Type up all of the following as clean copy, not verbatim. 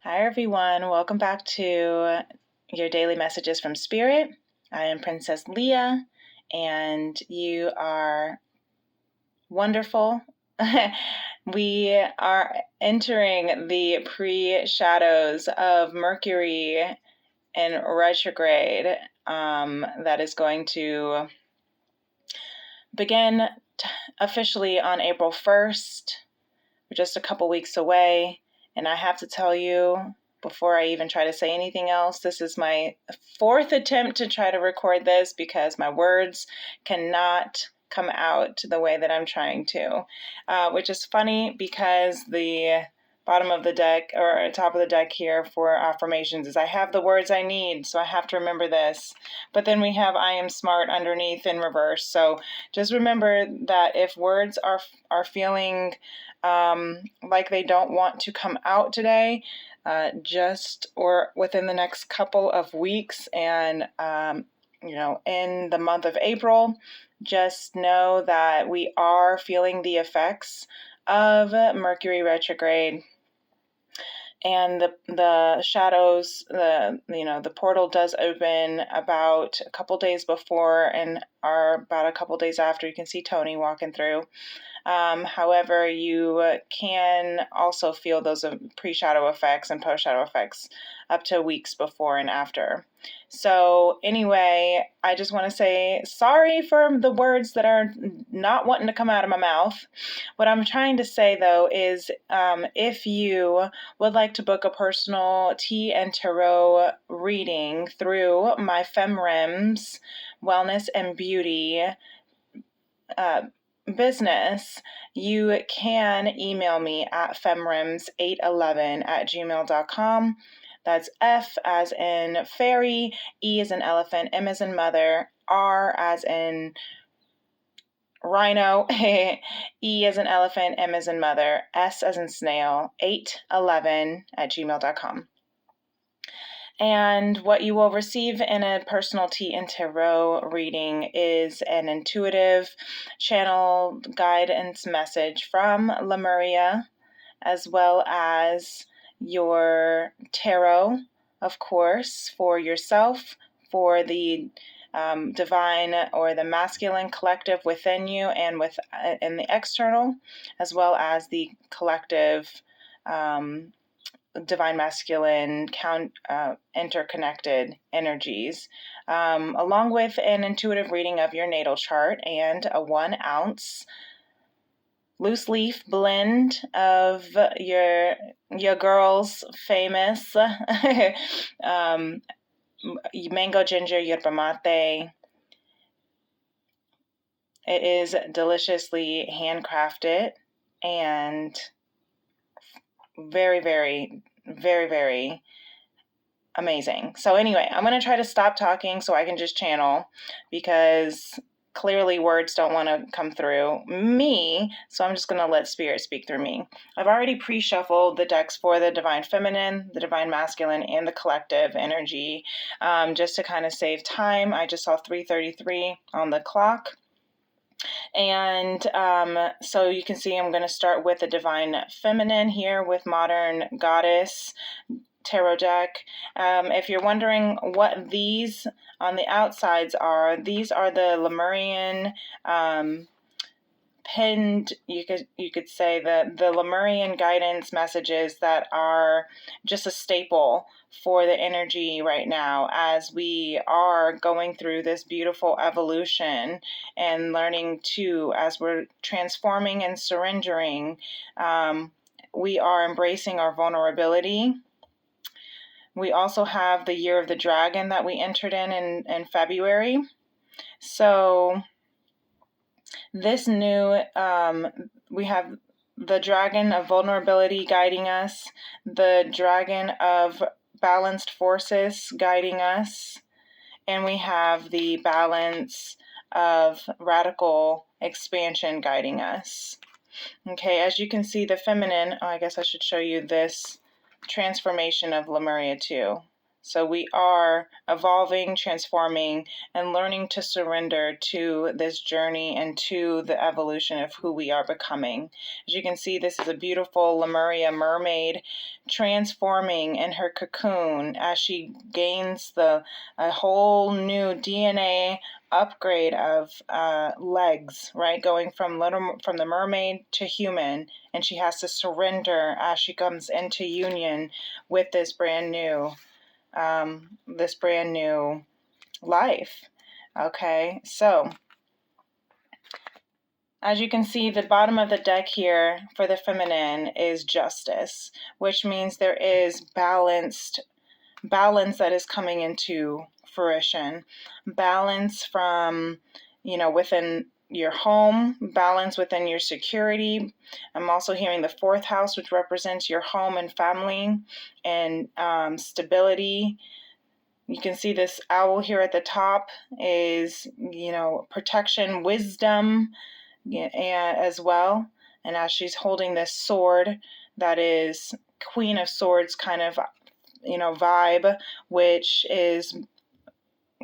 Hi, everyone. Welcome back to your daily messages from Spirit. I am Princess Leah, and you are wonderful. We are entering the pre-shadows of Mercury in retrograde that is going to begin officially on April 1st. We're just a couple weeks away. And I have to tell you, before I even try to say anything else, this is my fourth attempt to try to record this because my words cannot come out the way that I'm trying to, which is funny because the bottom of the deck or top of the deck here for affirmations is I have the words I need, so I have to remember this. But then we have I am smart underneath in reverse. So just remember that if words are feeling like they don't want to come out today, just or within the next couple of weeks, and in the month of April, just know that we are feeling the effects of Mercury retrograde. And the shadows, the portal does open about a couple days before and are about a couple days after. You can see Tony walking through. However, you can also feel those pre-shadow effects and post-shadow effects up to weeks before and after. So anyway, I just want to say sorry for the words that are not wanting to come out of my mouth. What I'm trying to say, though, is if you would like to book a personal tea and tarot reading through my FemRems Wellness and Beauty business, you can email me at femrems811@gmail.com. That's F as in fairy, E as in elephant, M as in mother, R as in rhino, E as in elephant, M as in mother, S as in snail, 811@gmail.com. And what you will receive in a personal tea and tarot reading is an intuitive channel guidance message from Lemuria, as well as your tarot, of course, for yourself, for the divine or the masculine collective within you and in the external, as well as the collective divine masculine interconnected energies, along with an intuitive reading of your natal chart and a 1 ounce loose leaf blend of your girl's famous mango ginger yerba mate. It is deliciously handcrafted and very, very, very, very amazing. So anyway, I'm going to try to stop talking so I can just channel, because clearly words don't want to come through me, so I'm just going to let spirit speak through me. I've already pre-shuffled the decks for the divine feminine, the divine masculine, and the collective energy, just to kind of save time. I just saw 3:33 on the clock. And so you can see I'm going to start with the divine feminine here with Modern Goddess tarot deck. If you're wondering what these on the outsides are, these are the Lemurian pinned, you could say the Lemurian guidance messages that are just a staple for the energy right now as we are going through this beautiful evolution and learning to, as we're transforming and surrendering, we are embracing our vulnerability. We also have the year of the dragon that we entered in February. So this new, we have the dragon of vulnerability guiding us, the dragon of balanced forces guiding us, and we have the balance of radical expansion guiding us. Okay, as you can see, the feminine, I guess I should show you this transformation of Lemuria too. So we are evolving, transforming, and learning to surrender to this journey and to the evolution of who we are becoming. As you can see, this is a beautiful Lemuria mermaid transforming in her cocoon as she gains a whole new DNA upgrade of legs, right? Going from the mermaid to human, and she has to surrender as she comes into union with this brand new life. Okay, so as you can see, the bottom of the deck here for the feminine is justice, which means there is balance that is coming into fruition. Balance from, within your home, balance within your security. I'm also hearing the fourth house, which represents your home and family and stability. You can see this owl here at the top is, protection, wisdom, as well. And as she's holding this sword that is Queen of Swords kind of, vibe, which is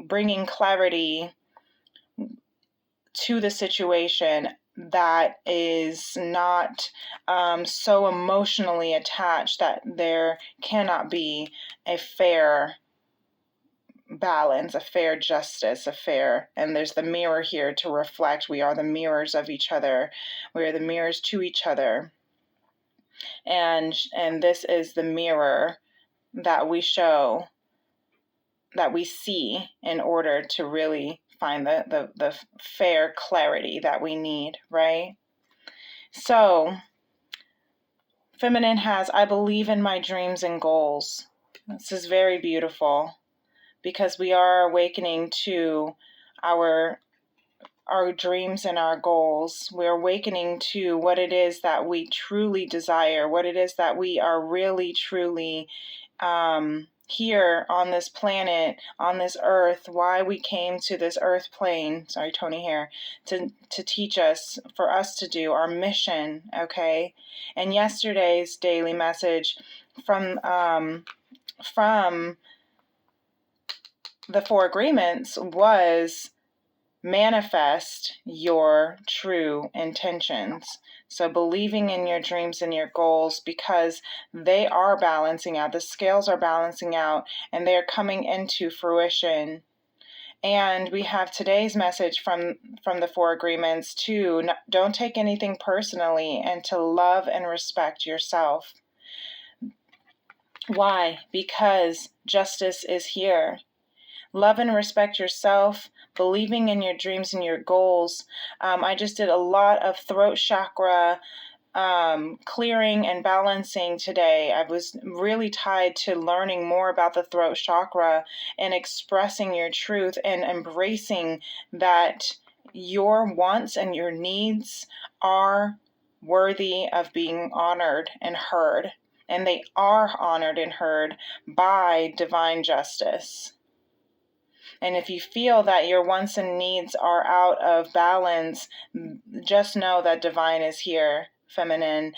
bringing clarity to the situation that is not so emotionally attached that there cannot be a fair balance, a fair justice, and there's the mirror here to reflect. We are the mirrors of each other. We are the mirrors to each other. And this is the mirror that we show, that we see in order to really find the fair clarity that we need, right? So, feminine has, I believe in my dreams and goals. This is very beautiful because we are awakening to our dreams and our goals. We're awakening to what it is that we truly desire, what it is that we are really, truly here on this planet, on this earth, why we came to this earth plane, sorry, Tony here, to teach us, for us to do our mission, okay? And yesterday's daily message from the Four Agreements was manifest your true intentions. So believing in your dreams and your goals, because they are balancing out, the scales are balancing out, and they're coming into fruition. And we have today's message from the Four Agreements to don't take anything personally and to love and respect yourself. Why? Because justice is here. Love and respect yourself, believing in your dreams and your goals. I just did a lot of throat chakra clearing and balancing today. I was really tied to learning more about the throat chakra and expressing your truth and embracing that your wants and your needs are worthy of being honored and heard. And they are honored and heard by divine justice. And if you feel that your wants and needs are out of balance, just know that divine is here, feminine,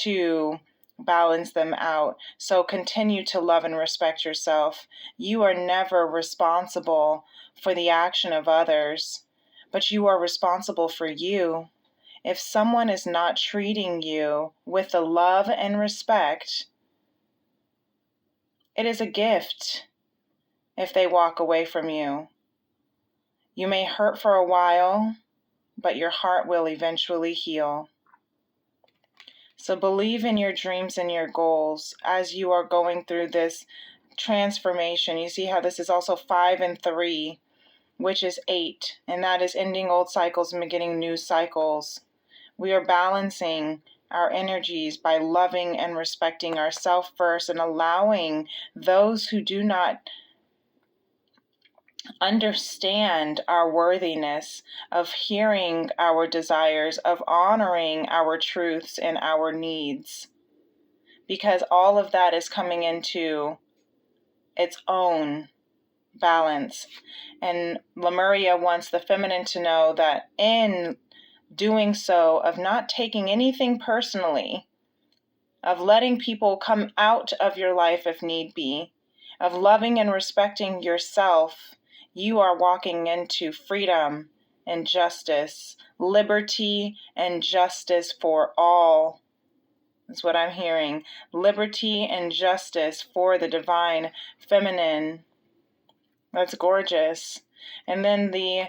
to balance them out. So continue to love and respect yourself. You are never responsible for the action of others, but you are responsible for you. If someone is not treating you with the love and respect, it is a gift. If they walk away from you, you may hurt for a while, but your heart will eventually heal. So believe in your dreams and your goals as you are going through this transformation. You see how this is also 5 and 3, which is 8, and that is ending old cycles and beginning new cycles. We are balancing our energies by loving and respecting ourselves first and allowing those who do not understand our worthiness, of hearing our desires, of honoring our truths and our needs, because all of that is coming into its own balance. And Lemuria wants the feminine to know that in doing so, of not taking anything personally, of letting people come out of your life if need be, of loving and respecting yourself, you are walking into freedom and justice, liberty and justice for all. That's what I'm hearing. Liberty and justice for the divine feminine. That's gorgeous. And then the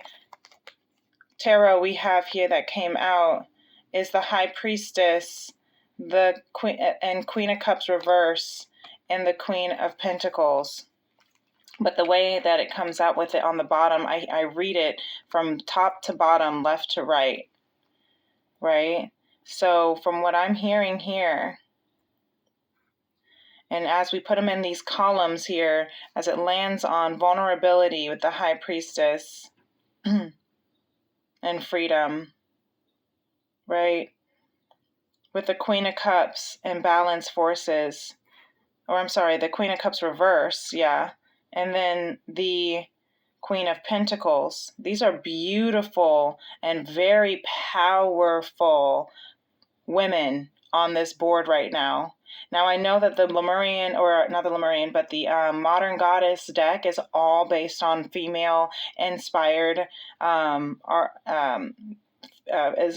tarot we have here that came out is the High Priestess, the Queen, and Queen of Cups reverse, and the Queen of Pentacles. But the way that it comes out with it on the bottom, I read it from top to bottom, left to right, right? So from what I'm hearing here, and as we put them in these columns here, as it lands on vulnerability with the High Priestess and freedom, right? With the Queen of Cups and balance forces, or I'm sorry, the Queen of Cups reverse, yeah. And then the Queen of Pentacles. These are beautiful and very powerful women on this board right now. Now, I know that the Lemurian, or not the Lemurian, but the Modern Goddess deck is all based on female inspired, is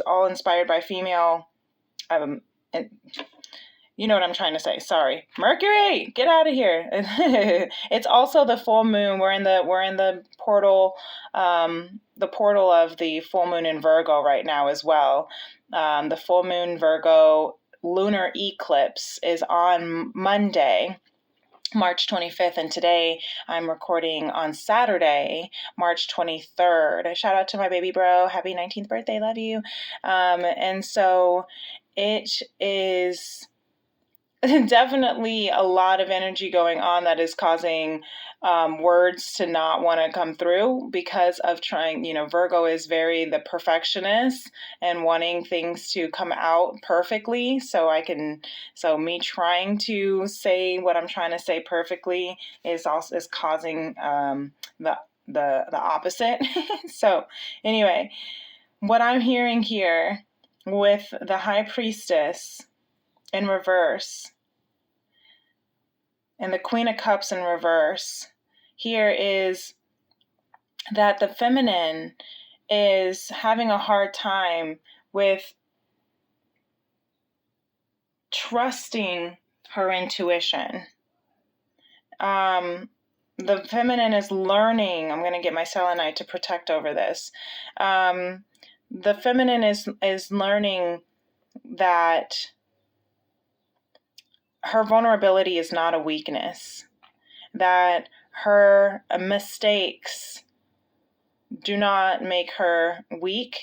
all inspired by female, you know what I'm trying to say. Sorry. Mercury, get out of here. It's also the full moon. We're in the portal, the portal of the full moon in Virgo right now as well. The full moon Virgo lunar eclipse is on Monday, March 25th, and today I'm recording on Saturday, March 23rd. Shout out to my baby bro. Happy 19th birthday. Love you. And so it is definitely a lot of energy going on that is causing words to not want to come through because of trying, Virgo is very the perfectionist and wanting things to come out perfectly. So me trying to say what I'm trying to say perfectly is causing the opposite. So anyway, what I'm hearing here with the High Priestess in reverse and the Queen of Cups in reverse, here is that the feminine is having a hard time with trusting her intuition. The feminine is learning. I'm going to get my selenite to protect over this. The feminine is learning that her vulnerability is not a weakness, that her mistakes do not make her weak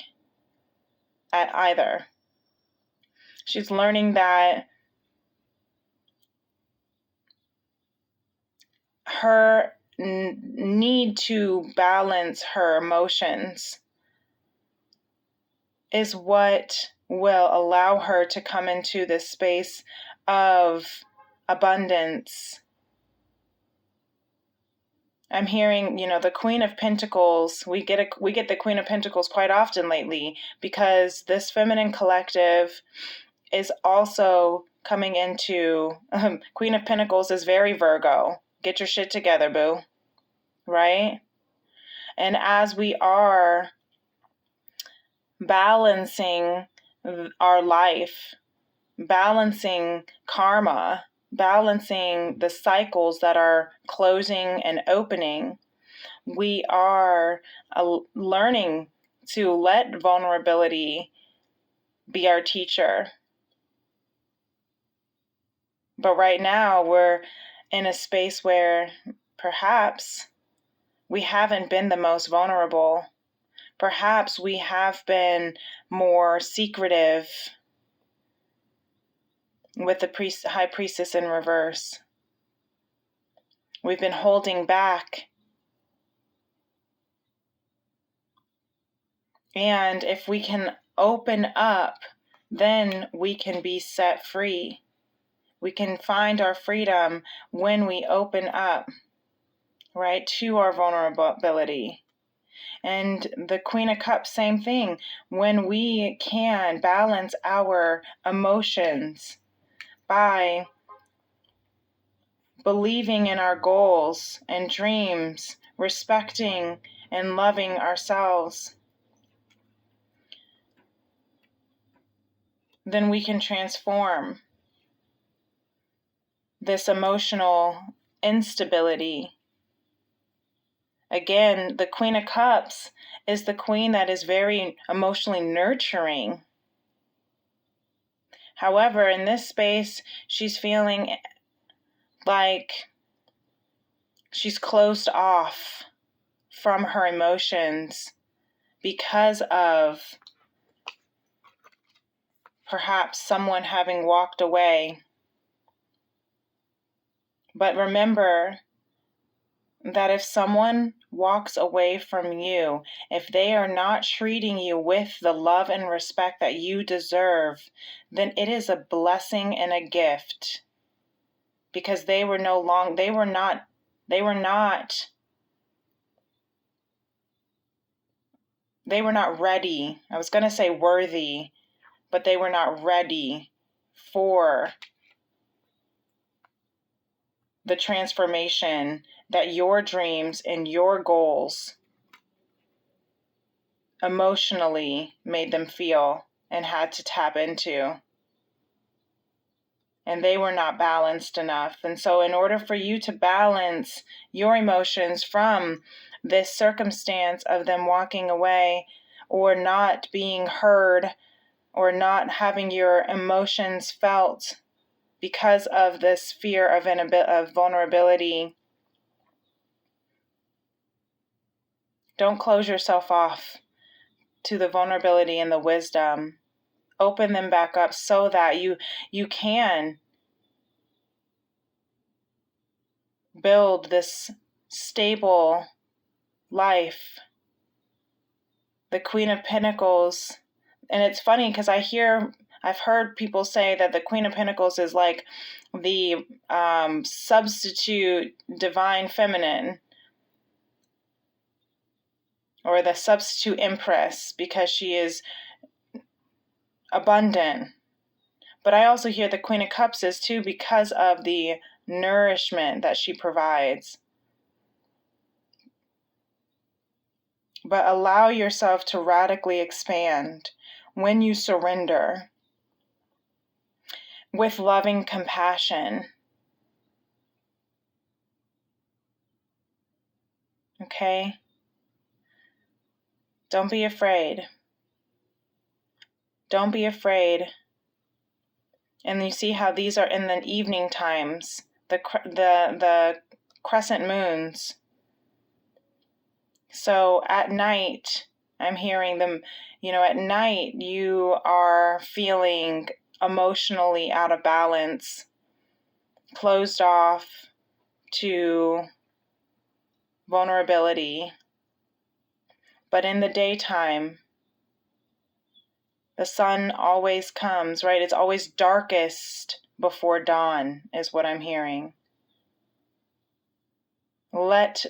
either. She's learning that her need to balance her emotions is what will allow her to come into this space of abundance. I'm hearing, the Queen of Pentacles. We get the Queen of Pentacles quite often lately because this feminine collective is also coming into Queen of Pentacles is very Virgo. Get your shit together, boo. Right? And as we are balancing our life, balancing karma, balancing the cycles that are closing and opening, we are learning to let vulnerability be our teacher. But right now we're in a space where perhaps we haven't been the most vulnerable. Perhaps we have been more secretive with the High Priestess in reverse. We've been holding back. And if we can open up, then we can be set free. We can find our freedom when we open up, right, to our vulnerability. And the Queen of Cups, same thing. When we can balance our emotions by believing in our goals and dreams, respecting and loving ourselves, then we can transform this emotional instability. Again, the Queen of Cups is the queen that is very emotionally nurturing. However, in this space, she's feeling like she's closed off from her emotions because of perhaps someone having walked away. But remember that if someone walks away from you, if they are not treating you with the love and respect that you deserve, then it is a blessing and a gift, because they were not ready. I was going to say worthy, but they were not ready for the transformation that your dreams and your goals emotionally made them feel and had to tap into. And they were not balanced enough. And so in order for you to balance your emotions from this circumstance of them walking away or not being heard or not having your emotions felt because of this fear of vulnerability, don't close yourself off to the vulnerability and the wisdom. Open them back up so that you can build this stable life. The Queen of Pentacles, and it's funny because I've heard people say that the Queen of Pentacles is like the substitute divine feminine, or the substitute empress, because she is abundant. But I also hear the Queen of Cups is too, because of the nourishment that she provides. But allow yourself to radically expand when you surrender with loving compassion. Okay? Don't be afraid. Don't be afraid. And you see how these are in the evening times, the crescent moons. So at night, I'm hearing them, at night you are feeling emotionally out of balance, closed off to vulnerability. But in the daytime, the sun always comes, right? It's always darkest before dawn, is what I'm hearing. Let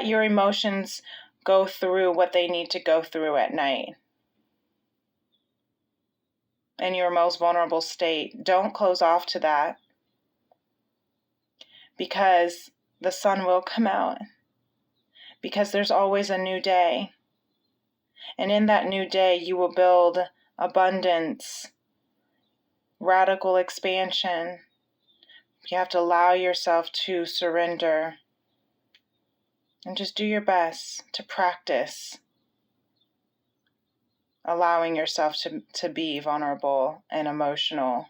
your emotions go through what they need to go through at night. In your most vulnerable state, don't close off to that, because the sun will come out, because there's always a new day. And in that new day, you will build abundance, radical expansion. You have to allow yourself to surrender and just do your best to practice allowing yourself to be vulnerable and emotional.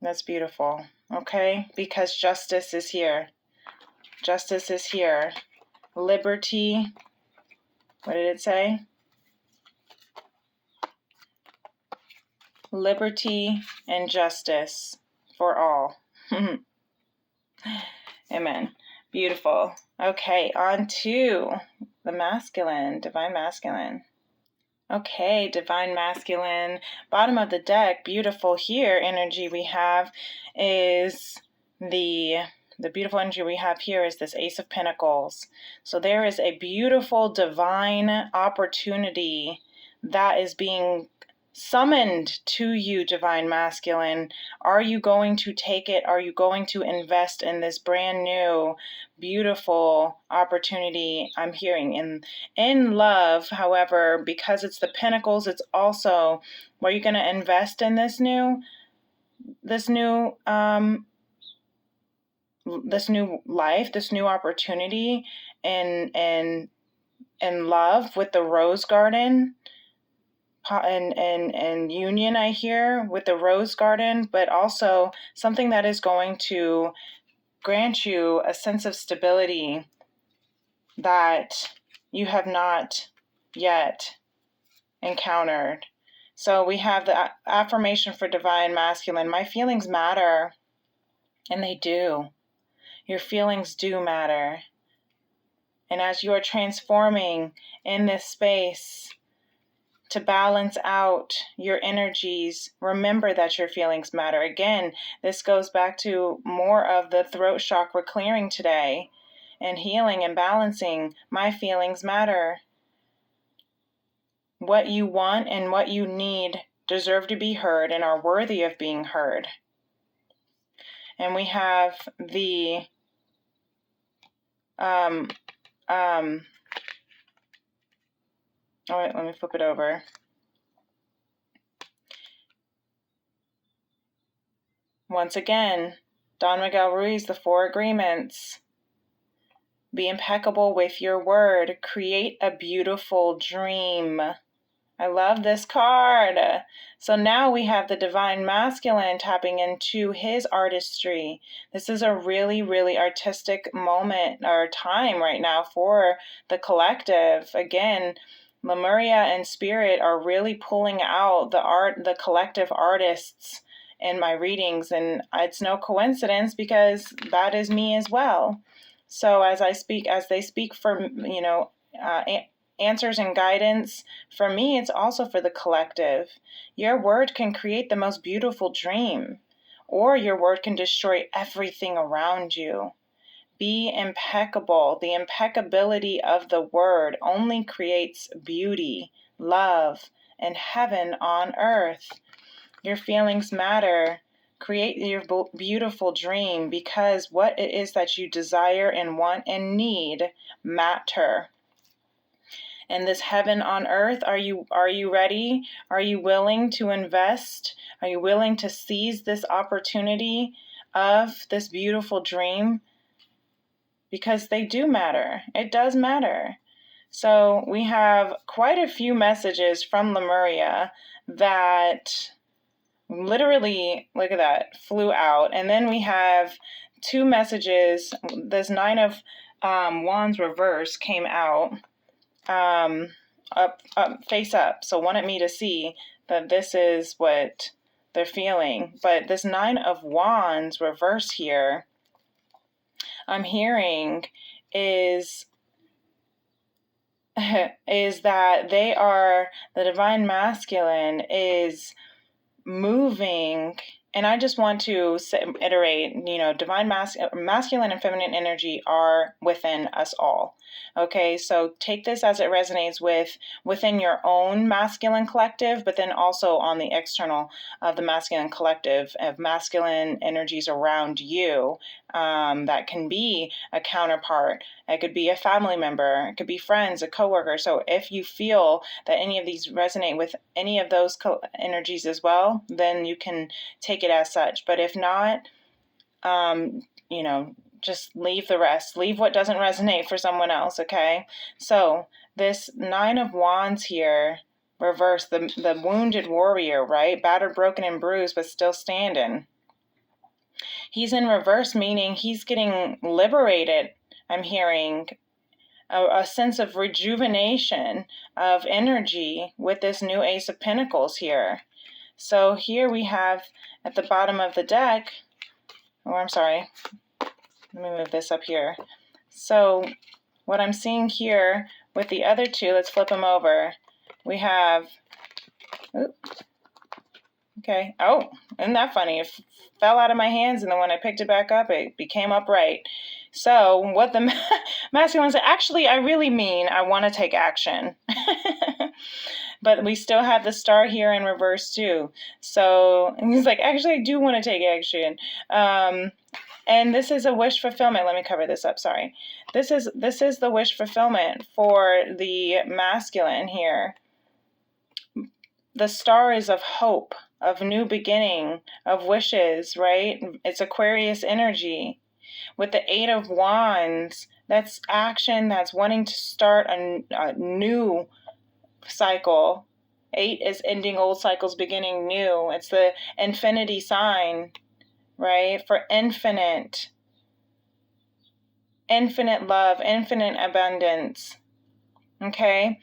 That's beautiful, okay? Because justice is here. Justice is here. Liberty, what did it say? Liberty and justice for all. Amen. Beautiful. Okay, on to the masculine, divine masculine. Okay, divine masculine, bottom of the deck, beautiful here energy we have is the beautiful energy we have here is this Ace of Pentacles. So there is a beautiful divine opportunity that is being summoned to you, Divine Masculine. Are you going to take it? Are you going to invest in this brand new, beautiful opportunity I'm hearing in love? However, because it's the Pentacles, it's also where you're going to invest in this new life, this new opportunity in love with the Rose Garden and union, I hear, with the Rose Garden, but also something that is going to grant you a sense of stability that you have not yet encountered. So we have the affirmation for Divine Masculine. My feelings matter, and they do. Your feelings do matter. And as you are transforming in this space to balance out your energies, remember that your feelings matter. Again, this goes back to more of the throat chakra clearing today and healing and balancing. My feelings matter. What you want and what you need deserve to be heard and are worthy of being heard. And we have the all right, let me flip it over. Once again, Don Miguel Ruiz, the Four Agreements. Be impeccable with your word. Create a beautiful dream. I love this card. So now we have the Divine Masculine tapping into his artistry. This is a really, really artistic moment or time right now for the collective. Again, Lemuria and Spirit are really pulling out the collective artists in my readings, and it's no coincidence because that is me as well. So as they speak for answers and guidance, for me it's also for the collective. Your word can create the most beautiful dream, or your word can destroy everything around you. Be impeccable. The impeccability of the word only creates beauty, love, and heaven on earth. Your feelings matter. Create your beautiful dream, because what it is that you desire and want and need matter. And this heaven on earth, are you ready? Are you willing to invest? Are you willing to seize this opportunity of this beautiful dream? Because they do matter. It does matter. So we have quite a few messages from Lemuria that literally, look at that, flew out. And then we have two messages. This Nine of Wands reverse came out up, face up. So wanted me to see that this is what they're feeling. But this Nine of Wands reverse here, I'm hearing is that the Divine Masculine is moving. And I just want to iterate, divine masculine and feminine energy are within us all. Okay, so take this as it resonates within your own masculine collective, but then also on the external of the masculine collective of masculine energies around you. That can be a counterpart. It could be a family member. It could be friends, a coworker. So if you feel that any of these resonate with any of those energies as well, then you can take it as such. But if not, just leave the rest. Leave what doesn't resonate for someone else, okay? So this Nine of Wands here, reverse, the wounded warrior, right? Battered, broken, and bruised, but still standing. He's in reverse, meaning he's getting liberated. I'm hearing a sense of rejuvenation of energy with this new Ace of Pentacles here. So here we have at the bottom of the deck, let me move this up here. So what I'm seeing here with the other two, let's flip them over. We have, okay, oh, isn't that funny? It fell out of my hands, and then when I picked it back up, it became upright. So what the masculine said, actually, I really mean I want to take action. But we still have the star here in reverse too. So he's like, actually, I do want to take action. And this is a wish fulfillment. Let me cover this up. Sorry. This is the wish fulfillment for the masculine here. The star is of hope, of new beginning, of wishes, right? It's Aquarius energy. With the Eight of Wands, that's action, that's wanting to start a new cycle. 8 is ending old cycles, beginning new. It's the infinity sign, right? For infinite love, infinite abundance. Okay?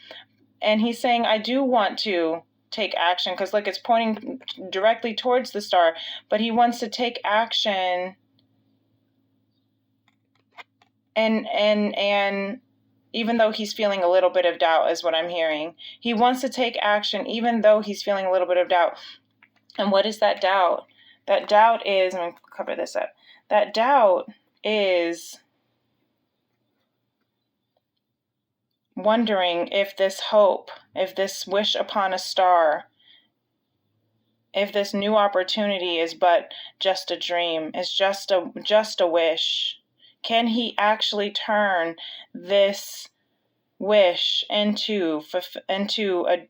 And he's saying, I do want to take action, because look, it's pointing directly towards the star, but he wants to take action and even though he's feeling a little bit of doubt is what I'm hearing. He wants to take action even though he's feeling a little bit of doubt. And what is that doubt? That doubt is, I'm going to cover this up. That doubt is wondering if this hope, if this wish upon a star, if this new opportunity is but just a dream, is just a wish. Can he actually turn this wish into a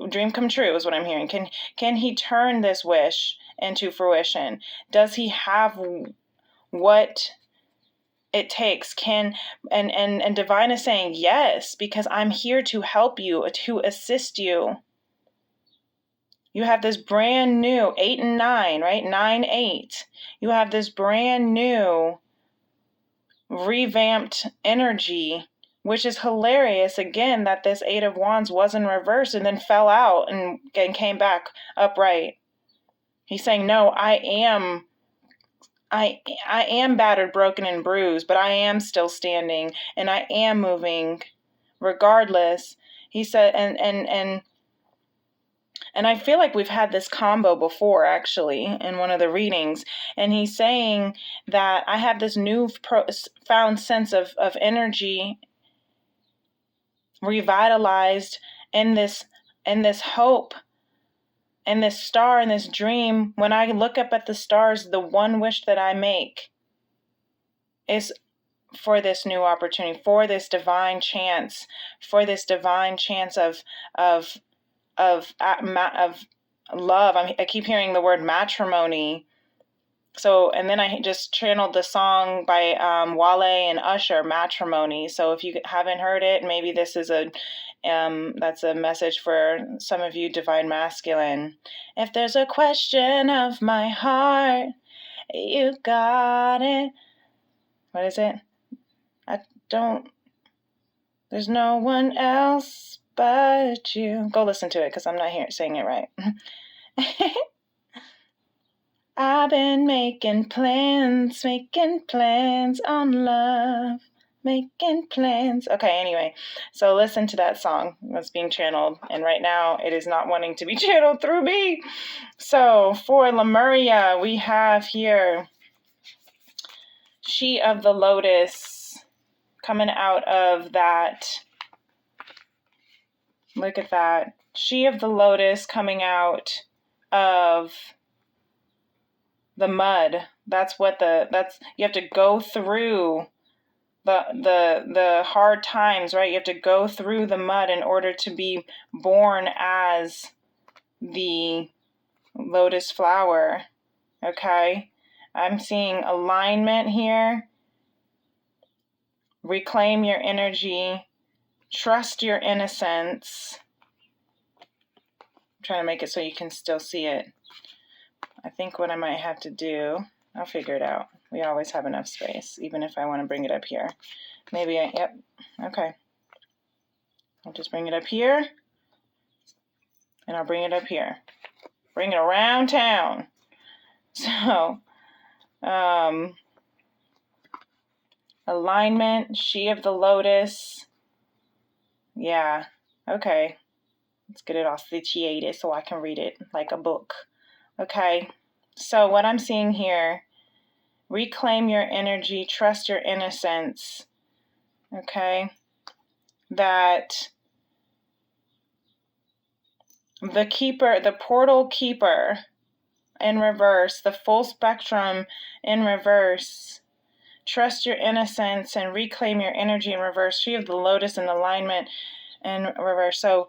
dream come true is what I'm hearing. Can he turn this wish into fruition? Does he have what it takes? And divine is saying yes, because I'm here to help you, to assist you. You have this brand new 8 and 9, right? 9, 8. You have this brand new revamped energy, which is hilarious again that this 8 of Wands was in reverse and then fell out and came back upright. He's saying, no, I am battered, broken, and bruised, but I am still standing and I am moving regardless. He said, and I feel like we've had this combo before, actually, in one of the readings. And he's saying that I have this found sense of energy revitalized in this hope, in this star, in this dream. When I look up at the stars, the one wish that I make is for this new opportunity, for this divine chance, of love. I keep hearing the word matrimony. So, and then I just channeled the song by Wale and Usher, Matrimony. So if you haven't heard it, maybe this is that's a message for some of you divine masculine. If there's a question of my heart, you got it. What is it? There's no one else but you. Go listen to it, because I'm not saying it right. I've been making plans on love, making plans. Okay, anyway, so listen to that song that's being channeled, and right now it is not wanting to be channeled through me. So for Lemuria, we have here She of the Lotus coming out of that. Look at that. She of the Lotus coming out of the mud. That's you have to go through the hard times, right? You have to go through the mud in order to be born as the lotus flower. Okay? I'm seeing alignment here. Reclaim your energy. Trust your innocence. I'm trying to make it so you can still see it. I think what I might have to do, I'll figure it out. We always have enough space, even if I want to bring it up here. Yep, okay. I'll just bring it up here, and I'll bring it up here. Bring it around town. So, alignment, She of the Lotus. Yeah, okay. Let's get it all situated so I can read it like a book. Okay, so what I'm seeing here, reclaim your energy, trust your innocence. Okay, that The keeper, the portal keeper in reverse, the full spectrum in reverse. Trust your innocence and reclaim your energy in reverse. Tree of the Lotus in alignment in reverse. So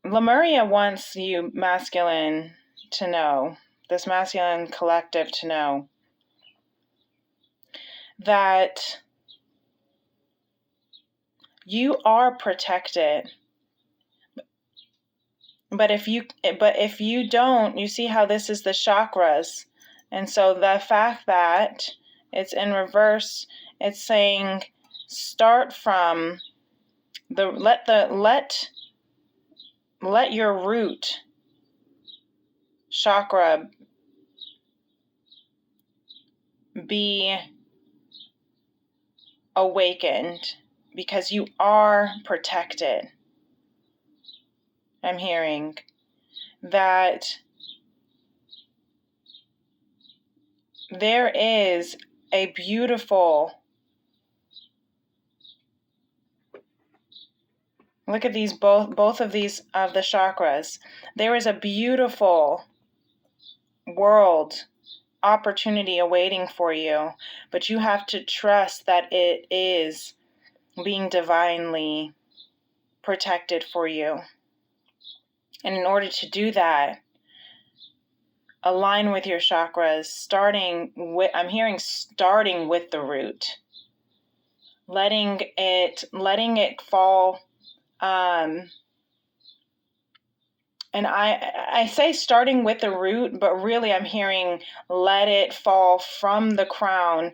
Lemuria wants you masculine to know, this masculine collective to know, that you are protected. But if you don't, you see how this is the chakras. And so the fact that it's in reverse, it's saying start from let your root chakra be awakened, because you are protected. I'm hearing that there is a beautiful, look at these, both of these of the chakras. There is a beautiful world opportunity awaiting for you, but you have to trust that it is being divinely protected for you. And in order to do that, align with your chakras, starting with the root, letting it fall. And I say starting with the root, but really I'm hearing let it fall from the crown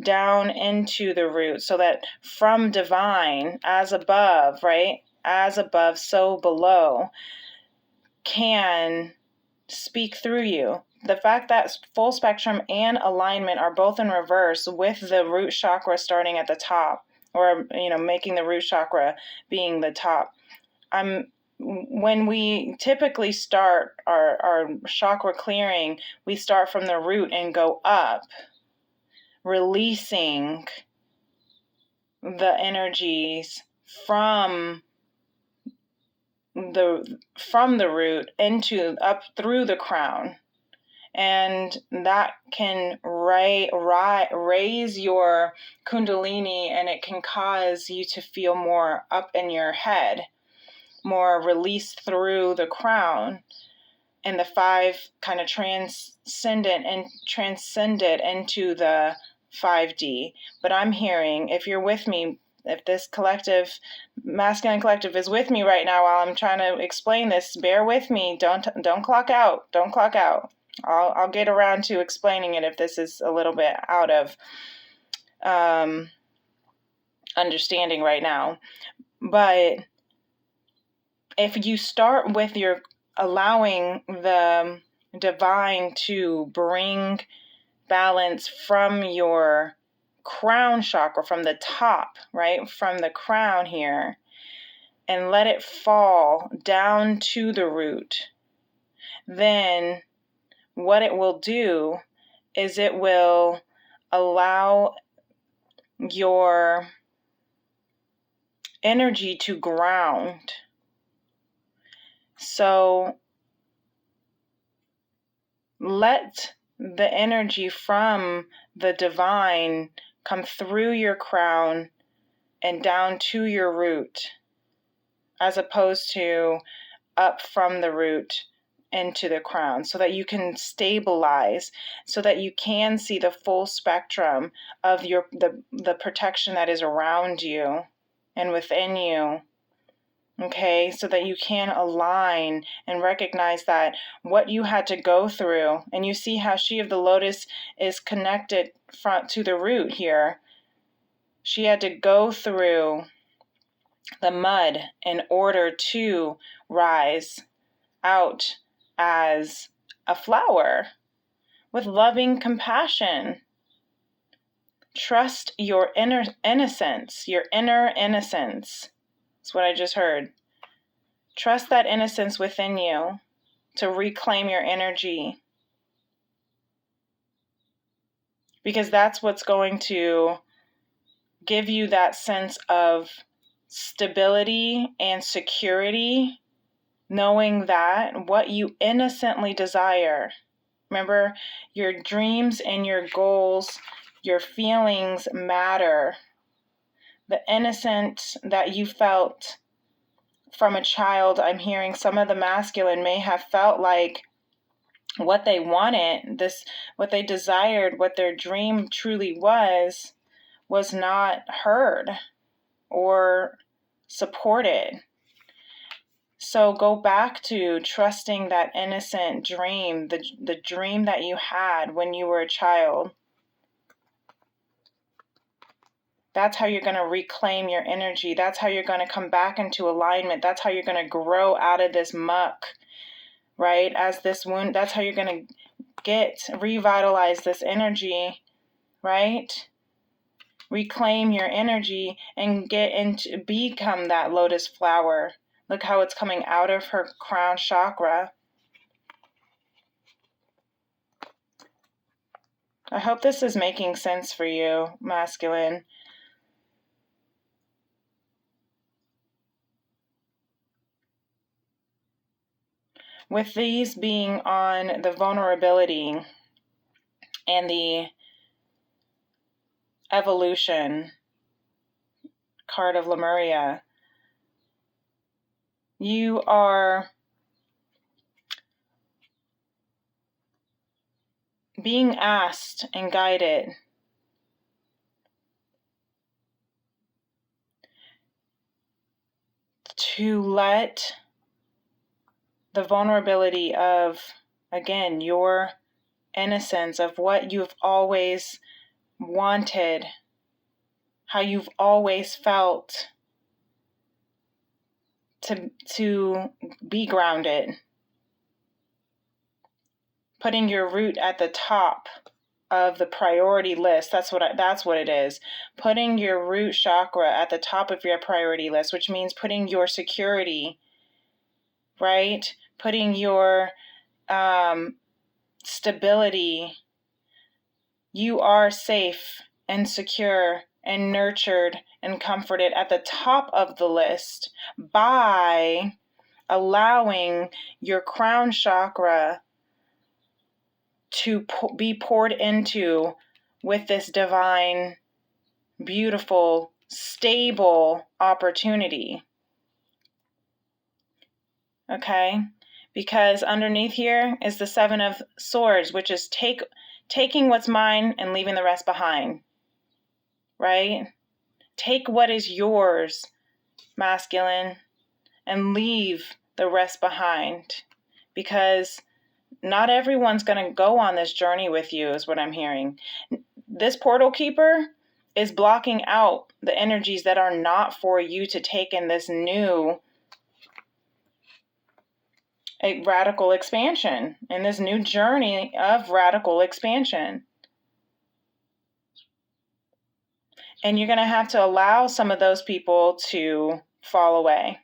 down into the root, so that from divine, as above, right? As above, so below, can speak through you. The fact that full spectrum and alignment are both in reverse, with the root chakra starting at the top, or making the root chakra being the top. When we typically start our chakra clearing, we start from the root and go up, releasing the energies from the root into up through the crown. And that can raise your kundalini, and it can cause you to feel more up in your head, more released through the crown, and the 5 kind of transcended into the 5D. But I'm hearing, if you're with me, if this collective, masculine collective, is with me right now while I'm trying to explain this, bear with me. Don't clock out. Don't clock out. I'll get around to explaining it if this is a little bit out of understanding right now. But if you start with your allowing the divine to bring balance from your crown chakra, from the top, right? From the crown here, and let it fall down to the root, then what it will do is it will allow your energy to ground. So let the energy from the divine come through your crown and down to your root, as opposed to up from the root into the crown, so that you can stabilize, so that you can see the full spectrum of the protection that is around you and within you. Okay, so that you can align and recognize that what you had to go through, and you see how She of the Lotus is connected front to the root here. She had to go through the mud in order to rise out as a flower with loving compassion. Trust your inner innocence, your inner innocence. That's what I just heard. Trust that innocence within you to reclaim your energy, because that's what's going to give you that sense of stability and security knowing that what you innocently desire, remember, your dreams and your goals, your feelings matter. The innocence that you felt from a child, I'm hearing some of the masculine may have felt like what they wanted, what they desired, what their dream truly was not heard or supported. So go back to trusting that innocent dream, the dream that you had when you were a child. That's how you're going to reclaim your energy. That's how you're going to come back into alignment. That's how you're going to grow out of this muck, right? As this wound, that's how you're going to revitalize this energy, right? Reclaim your energy and become that lotus flower. Look how it's coming out of her crown chakra. I hope this is making sense for you, masculine. With these being on the vulnerability and the evolution card of Lemuria, you are being asked and guided to let the vulnerability of, again, your innocence, of what you've always wanted, how you've always felt, to be grounded. Putting your root at the top of the priority list. That's what it is. Putting your root chakra at the top of your priority list, which means putting your security, right? Putting your stability. You are safe and secure and nurtured and comforted at the top of the list by allowing your crown chakra to be poured into with this divine, beautiful, stable opportunity. Okay? Because underneath here is the Seven of Swords, which is taking what's mine and leaving the rest behind. Right? Take what is yours, masculine, and leave the rest behind. Because not everyone's going to go on this journey with you, is what I'm hearing. This portal keeper is blocking out the energies that are not for you to take in this new radical expansion, in this new journey of radical expansion. And you're going to have to allow some of those people to fall away.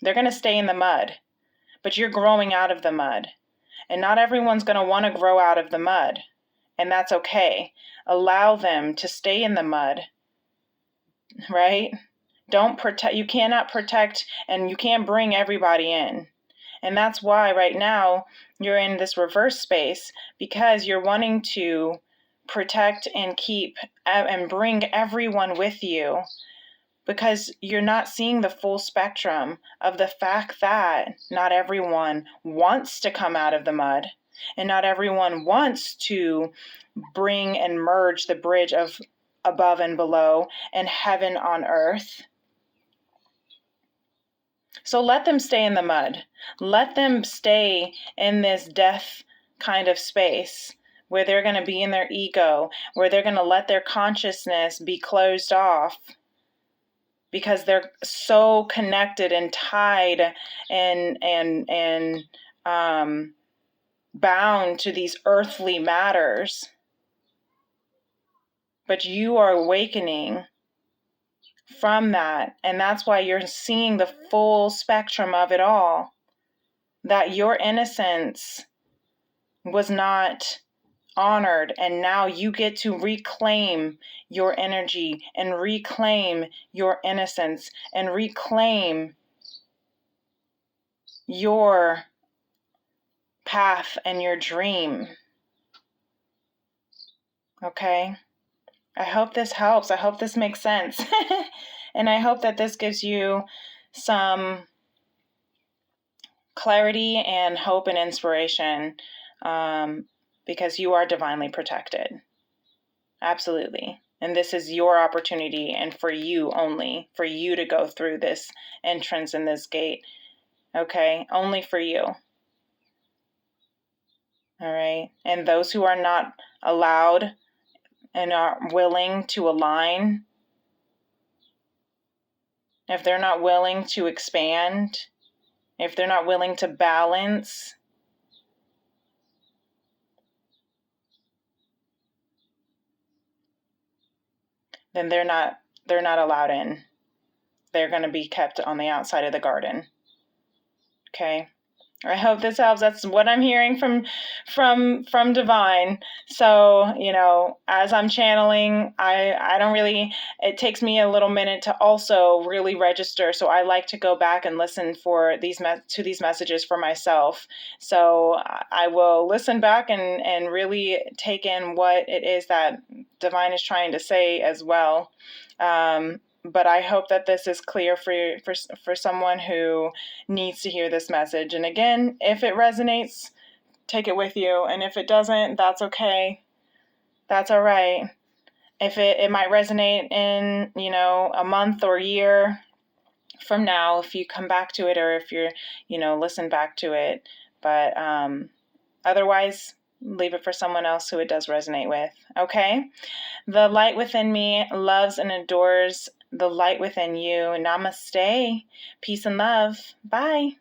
They're going to stay in the mud, but you're growing out of the mud. And not everyone's going to want to grow out of the mud. And that's okay. Allow them to stay in the mud, right? You cannot protect, and you can't bring everybody in. And that's why right now you're in this reverse space, because you're wanting to protect and keep and bring everyone with you, because you're not seeing the full spectrum of the fact that not everyone wants to come out of the mud, and not everyone wants to bring and merge the bridge of above and below and heaven on earth. So let them stay in the mud. Let them stay in this death kind of space where they're going to be in their ego, where they're going to let their consciousness be closed off, because they're so connected and tied and bound to these earthly matters. But you are awakening from that, and that's why you're seeing the full spectrum of it all, that your innocence was not honored, and now you get to reclaim your energy and reclaim your innocence and reclaim your path and your dream. Okay? I hope this helps. I hope this makes sense. And I hope that this gives you some clarity and hope and inspiration, because you are divinely protected. Absolutely. And this is your opportunity, and for you only, for you to go through this entrance in this gate. Okay? Only for you. All right? And those who are not allowed and are willing to align, if they're not willing to expand, if they're not willing to balance, then they're not allowed in. They're going to be kept on the outside of the garden. Okay? I hope this helps. That's what I'm hearing from divine. So, as I'm channeling, I don't really, it takes me a little minute to also really register. So I like to go back and listen for these messages for myself. So I will listen back and really take in what it is that divine is trying to say as well. But I hope that this is clear for someone who needs to hear this message. And again, if it resonates, take it with you. And if it doesn't, that's okay. That's all right. If it might resonate in, a month or year from now, if you come back to it, or if you're, listen back to it. But otherwise, leave it for someone else who it does resonate with. Okay? The light within me loves and adores the light within you. Namaste. Peace and love. Bye.